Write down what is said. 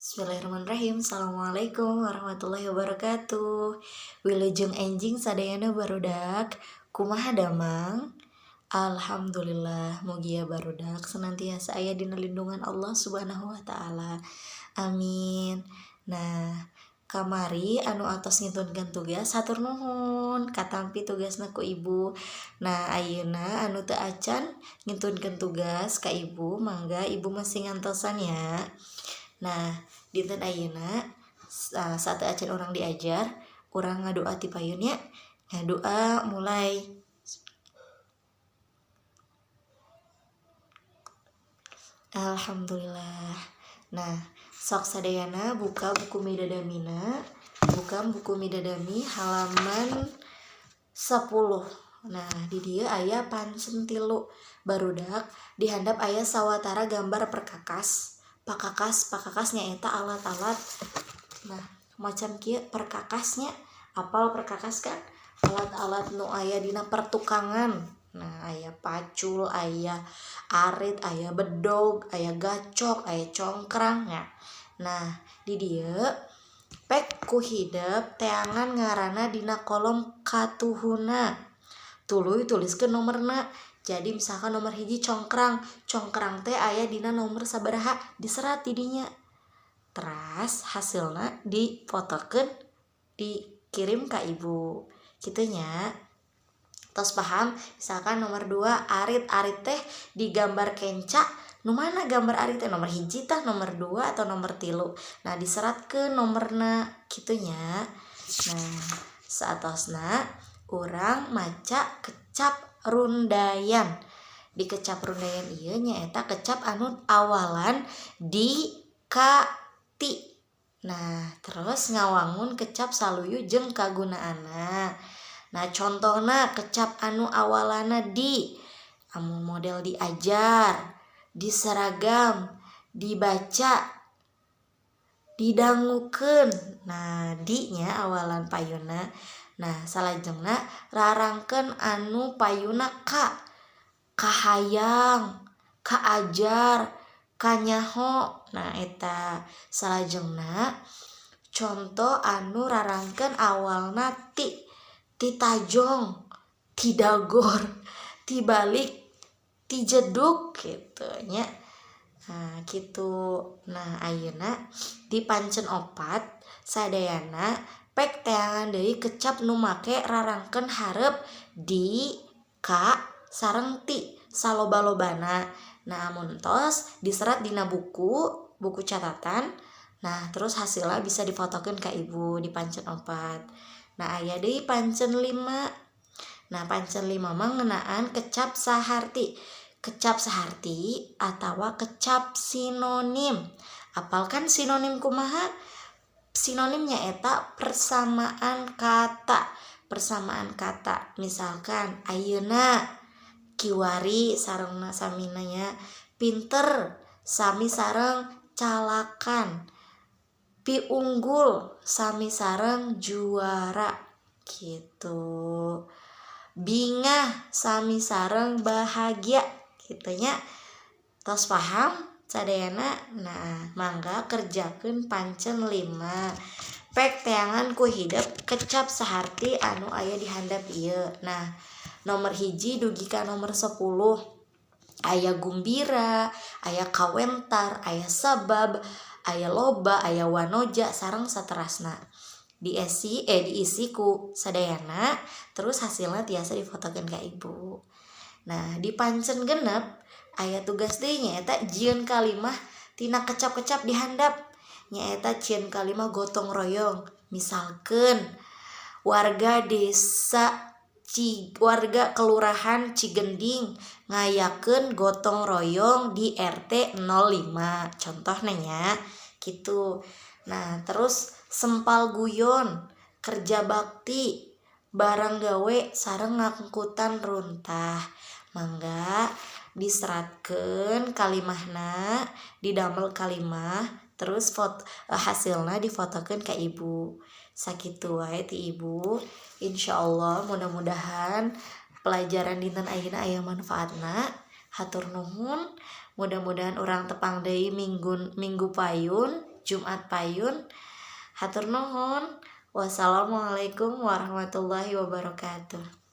Bismillahirrahmanirrahim. Assalamualaikum warahmatullahi wabarakatuh. Wilujeng enjing sadayana barudak. Kumaha damang? Alhamdulillah, mugia barudak senantiasa aya dina lindungan Allah Subhanahu wa taala. Amin. Nah, kamari anu atos ngitunkeun tugas hatur nuhun katampi tugasna ku ibu. Nah, ayeuna anu teu acan ngitunkeun tugas ka ibu, mangga ibu masih ngantosan ya. Nah, dinten ayeuna saat acan orang diajar, orang ngadoa ti payun nya. Ngadoa mulai. Alhamdulillah. Nah, sok sadayana buka buku Midadamina. Buka buku Midadami halaman 10. Nah, di dia aya pancen tilu barudak dihandap aya sawatara gambar perkakas. Pakakasnya eta alat-alat. Nah, macam kieu perkakasnya. Apal perkakas kan? Alat-alat nu aya dina pertukangan. Nah, aya pacul, aya arit, aya bedog, aya gacok, aya congkrang ya. Nah, di dieu pek ku hidep teangan ngaranna dina kolom katuhuna. Tuluy tuliskeun nomerna. Jadi misalkan nomor hiji congkrang teh aya dina nomor sabaraha diserat didinya. Terus hasilna difotokeun dikirim ka ibu. Kitu nya. Tos paham? Misalkan nomor 2 arit teh digambar kenca. Nu mana gambar arit teh nomor hiji tah, nomor 2 atau nomor 3. Nah, diseratkeun nomorna kitu nya. Nah, saatosna urang maca kecap rundayan. Di kecap rundayan ieu nyaeta kecap anu awalan di ka ti. Nah, terus ngawangun kecap saluyu jeung kagunaanna. Nah, contohna kecap anu awalana di amun model diajar, diseragam, dibaca, didangukeun. Nah, di-nya awalan payuna. Nah, salajengna rarangkeun anu payuna ka. Kahayang, kaajar, kanyaho. Nah, eta salajengna contoh anu rarangkeun awalna ti. Ti tajong, ti dagor, ti balik, ti jeduk kitu nya. Nah, kitu. Nah, ayeuna di pancen 4 sadayana pek teangan deui kecap nu make rarangkeun hareup di, ka, sareng ti saloba-lobana. Nah, amun tos diserat dina buku catatan. Nah, terus hasilnya bisa difotokeun ka ibu di pancen 4. Nah, aya deui pancen 5. Nah, pancen 5 mah ngeunaan kecap saharti. Kecap saharti atawa kecap sinonim. Apalkan sinonim kumaha? Sinonimnya eta persamaan kata. Persamaan kata. Misalkan ayeuna kiwari sarengna samina nya pinter sami sareng calakan. Pi unggul sami sareng juara gitu. Bingah sami sareng bahagia kitu nya. Tos paham sadayana? Nah, mangga kerjakeun pancen 5. Pek teangan ku hidep kecap saharti anu aya di handap ieu. Nah, nomor hiji dugi ka nomor 10. Aya gumbira, aya kawentar, aya sabab, aya loba, aya wanoja sareng saterasna. Diisi ku sadayana, terus hasilnya tiasa difotokeun ka ibu. Nah, di pancen 6 aya tugas deui nyaeta jieun kalimah tina kecap-kecap di handap. Nyaeta cieun kalimah gotong royong. Misalkeun warga kelurahan Cigending ngayakeun gotong royong di RT 05. Contohna nya gitu. Nah, terus sempal guyon, kerja bakti, barang gawe sareng ngangkutan runtah. Mangga diseratkeun kalimahna, didamel kalimah, terus hasilna difotokeun ka ibu. Sakitu wae ti ibu. Insyaallah mudah-mudahan pelajaran dinten ayeuna aya manfaatna. Hatur nuhun. Mudah-mudahan urang tepang deui minggu payun. Jumat Payun. Hatur nuhun. Wassalamualaikum warahmatullahi wabarakatuh.